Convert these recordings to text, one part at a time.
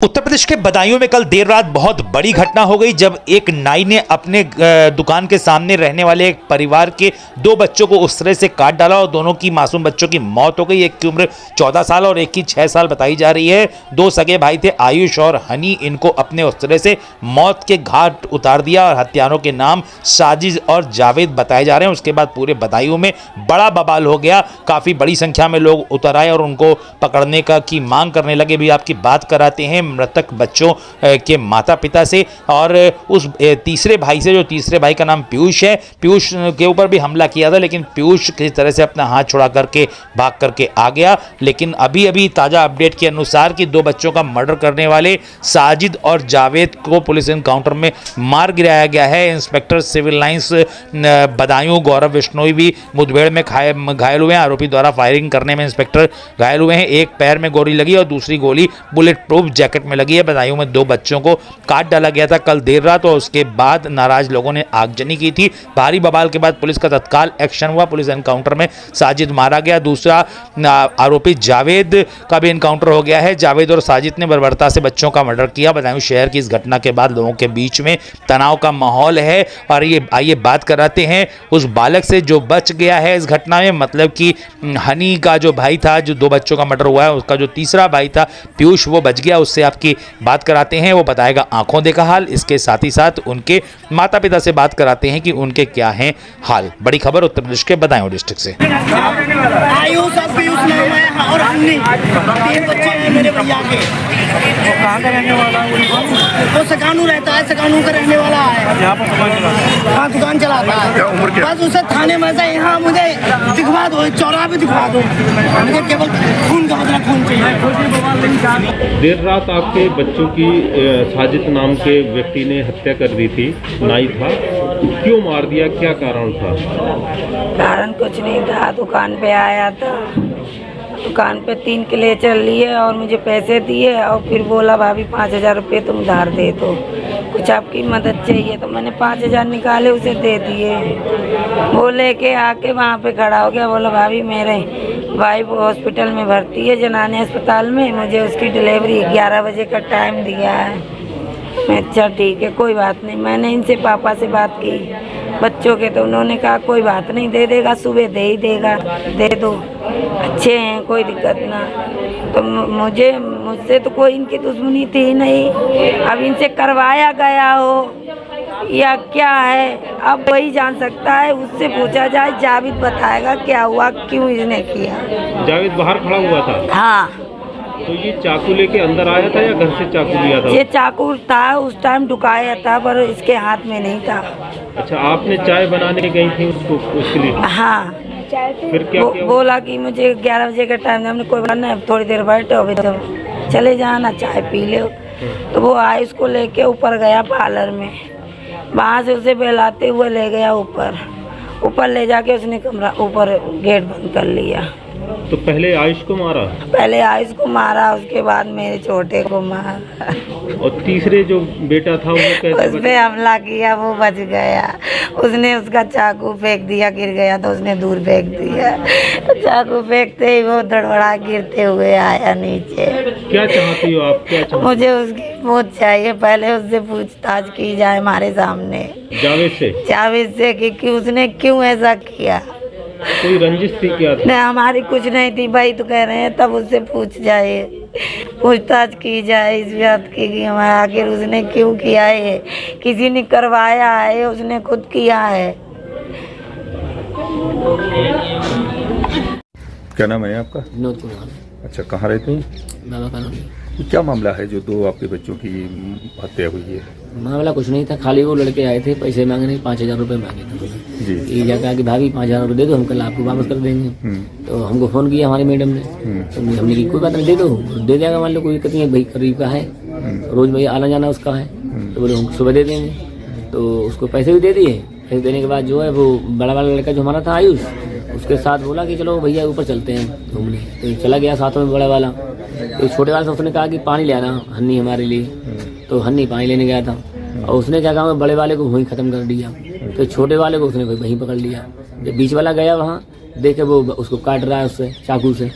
उत्तर प्रदेश के बदायूं में कल देर रात बहुत बड़ी घटना हो गई जब एक नाई ने अपने दुकान के सामने रहने वाले एक परिवार के दो बच्चों को उस तरह से काट डाला और दोनों की मासूम बच्चों की मौत हो गई। एक की उम्र 14 साल और एक की 6 साल बताई जा रही है। दो सगे भाई थे आयुष और हनी, इनको अपने उस तरह से मौत के घाट उतार दिया और हत्यारों के नाम साजिद और जावेद बताए जा रहे हैं। उसके बाद पूरे बदायूं में बड़ा बवाल हो गया। काफ़ी बड़ी संख्या में लोग उतर आए और उनको पकड़ने की मांग करने लगे। भी आपकी बात कराते हैं मृतक बच्चों के माता पिता से और उस तीसरे भाई से, जो तीसरे भाई का नाम पीयूष है। पीयूष के ऊपर भी हमला किया था, लेकिन पीयूष किसी तरह से अपना हाथ छुड़ा करके भाग करके आ गया। लेकिन अभी अभी ताज़ा अपडेट के अनुसार कि दो बच्चों का मर्डर करने वाले साजिद और जावेद को पुलिस एनकाउंटर में मार गिराया गया है। इंस्पेक्टर सिविल लाइंस बदायूं गौरव बिश्नोई भी मुठभेड़ में घायल हुए हैं। आरोपी द्वारा फायरिंग करने में इंस्पेक्टर घायल हुए हैं। एक पैर में गोली लगी और दूसरी गोली बुलेट प्रूफ जैकेट में लगी है। बदायूं में दो बच्चों को काट डाला गया था कल देर रात और उसके बाद नाराज लोगों ने आगजनी की थी। भारी बवाल के बाद पुलिस का तत्काल एक्शन हुआ। पुलिस एनकाउंटर में साजिद मारा गया। दूसरा आरोपी जावेद का भी एनकाउंटर हो गया है। जावेद और साजिद ने बर्बरता से बच्चों का मर्डर किया। बदायूं शहर की इस घटना के बाद लोगों के बीच में तनाव का माहौल है और ये आइए बात कराते हैं उस बालक से जो बच गया है इस घटना में। मतलब कि हनी का जो भाई था, जो दो बच्चों का मर्डर हुआ है, उसका जो तीसरा भाई था पीयूष, वो बच गया। उससे आपकी बात कराते हैं, वो बताएगा आंखों देखा हाल। इसके साथ ही साथ उनके माता पिता से बात कराते हैं कि उनके क्या हैं हाल। बड़ी खबर उत्तर प्रदेश के बदायूं डिस्ट्रिक्ट से। आयुष और पीयूष नाम है और हनी, तीन बच्चे हैं मेरे भैया के। वो कहाँ का रहने वाला है? वो सकानू रहता है, सकानू का रहने वाला है। यहाँ पर दुकान चलाता है? हाँ, दुकान चलाता है। बस उसे थाने में से यहाँ मुझे दिखवा दो, चौराहा पे दिखवा दो। मुझे केवल खून का बदला खून चाहिए। देर रात आपके बच्चों की साजिद नाम के व्यक्ति ने हत्या कर दी थी, नाई था। क्यों मार दिया, क्या कारण था? कारण कुछ नहीं था। दुकान पे आया था, दुकान पे 3 किले चल लिए और मुझे पैसे दिए और फिर बोला भाभी 5000 रुपये तुम उधार दे दो, कुछ आपकी मदद चाहिए। तो मैंने 5000 निकाले, उसे दे दिए। वो लेके आके वहाँ पे खड़ा हो गया। बोला भाभी मेरे वाइफ हॉस्पिटल में भर्ती है, जनाने अस्पताल में, मुझे उसकी डिलीवरी 11 बजे का टाइम दिया है। मैं अच्छा ठीक है, कोई बात नहीं। मैंने इनसे पापा से बात की बच्चों के, तो उन्होंने कहा कोई बात नहीं, दे देगा, सुबह दे ही देगा, दे दो, अच्छे हैं, कोई दिक्कत ना। तो मुझसे तो कोई इनकी दुश्मनी थी नहीं। अब इनसे करवाया गया हो या क्या है, अब वही जान सकता है। उससे पूछा जाए, जावेद बताएगा क्या हुआ, क्यों इसने किया। जावेद बाहर खड़ा हुआ था? हाँ। तो ये चाकू लेके अंदर आया था या घर से चाकू लिया था? ये चाकू था, उस टाइम ढुकाया था, पर इसके हाथ में नहीं था। अच्छा, आपने चाय बनाने गई थी उसके लिए? हाँ। फिर क्या किया? बोला कि मुझे 11 बजे का टाइम है। हमने कोई बात थोड़ी देर बैठो, अभी तो चले जाना, चाय पी लो। तो वो आए, उसको लेके ऊपर गया पार्लर में। वहाँ से उसे बहलाते हुए ले गया ऊपर ले जाके उसने कमरा ऊपर गेट बंद कर लिया। तो पहले आयुष को मारा? पहले आयुष को मारा, उसके बाद मेरे छोटे को मारा। और तीसरे जो बेटा था वो कैसे? उस पे हमला किया, वो बच गया। उसने उसका चाकू फेंक दिया, गिर गया तो उसने दूर फेंक दिया। चाकू फेंकते ही वो धड़बड़ा गिरते हुए आया नीचे। क्या चाहती हो आप, क्या चाहती? मुझे उसकी मौत चाहिए। पहले उससे पूछताछ की जाए हमारे सामने, जावेद से कि उसने क्यों ऐसा किया। कोई रंजिश थी क्या? नहीं, हमारी कुछ नहीं थी भाई, तो कह रहे हैं तब उससे पूछताछ की जाए इस बात की कि हमारा आखिर उसने क्यों किया है। किसी ने करवाया है, उसने खुद किया है। क्या नाम है आपका? विनोद कुमार। अच्छा, कहाँ रहते हैं? बाबा कॉलोनी। क्या मामला है जो दो आपके बच्चों की हत्या हुई है? मामला कुछ नहीं था, खाली वो लड़के आए थे पैसे मांगने, 5000 रुपये मांगे थे जी। ये क्या कहा कि भाभी 5000 रुपये दे दो, हम कल आपको वापस कर देंगे। तो हमको फ़ोन किया हमारी मैडम ने, तो हमने की कोई बात नहीं, दे देगा, मान लो कोई दिक्कत नहीं है, भाई करीब का है, रोज़ भाई आना जाना उसका है। तो बोले हम सुबह दे देंगे। तो उसको पैसे भी दे दिए। पैसे देने के बाद जो है वो बड़ा वाला लड़का जो हमारा था आयुष, उसके साथ बोला कि चलो भैया ऊपर चलते हैं घूमने। तो चला गया साथ में बड़ा वाला। तो छोटे वाले से उसने कहा कि पानी ले आना हन्नी हमारे लिए। तो हन्नी पानी लेने गया था और उसने क्या कहा, बड़े वाले को वहीं ख़त्म कर दिया। तो छोटे वाले को उसने वहीं पकड़ लिया। जब बीच वाला गया वहाँ देखे वो उसको काट रहा है उससे चाकू से।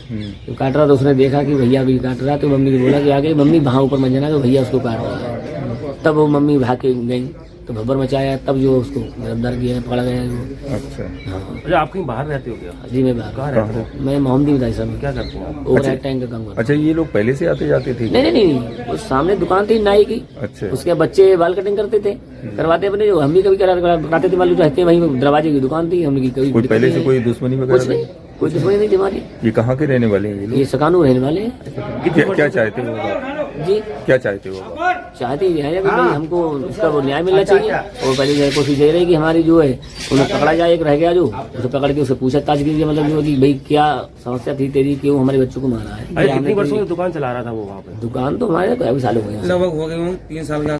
तो काट रहा तो उसने देखा कि भैया भी काट रहा है, तो मम्मी को बोला कि आगे मम्मी वहाँ ऊपर मत जाना तो भैया उसको काट रहा है। तब वो मम्मी भाग के गई तो भब्बर मचाया, तब जो उसको गिरफ्तार किया, पकड़ा गया वो। अच्छा। हाँ अच्छा, आप कहीं बाहर रहते हो क्या? जी मैं बाहर कहाँ रहते हो? मैं मोहम्मदी विधाई साहब क्या करते हो आप? ओवर टैंक का काम करता अच्छा, ये लोग पहले से आते जाते थे? नहीं नहीं नहीं, वो सामने दुकान थी नाई की। अच्छा। उसके बच्चे बाल कटिंग करते थे, करवाते अपने, जो हम भी कभी कराते थे, मालूम रहते वहीं दरवाजे की दुकान थी। हमने कोई पहले से कोई दुश्मनी कुछ वगैरह नहीं, कोई दुश्मनी नहीं थी हमारी। ये कहाँ के रहने वाले हैं ये लोग? ये सकानू रहने वाले हैं। क्या चाहते हो आप? जी क्या चाहते हो आप? चाहते ही है कि भाई हमको इसका वो न्याय मिलना चाहिए। और पहले जो है कोशिश यही रही कि हमारी जो है उन्हें पकड़ा जाए, एक रह गया जो उसे पकड़ के उसे पूछताछ कीजिए, मतलब जो कि भाई क्या समस्या थी तेरी, क्यों हमारे बच्चों को मारा है। अरे कितनी वर्षों से दुकान चला रहा था वो वहाँ पे? दुकान तो हमारे काफी साल हो गए हैं। लगभग हो गए 3 साल का।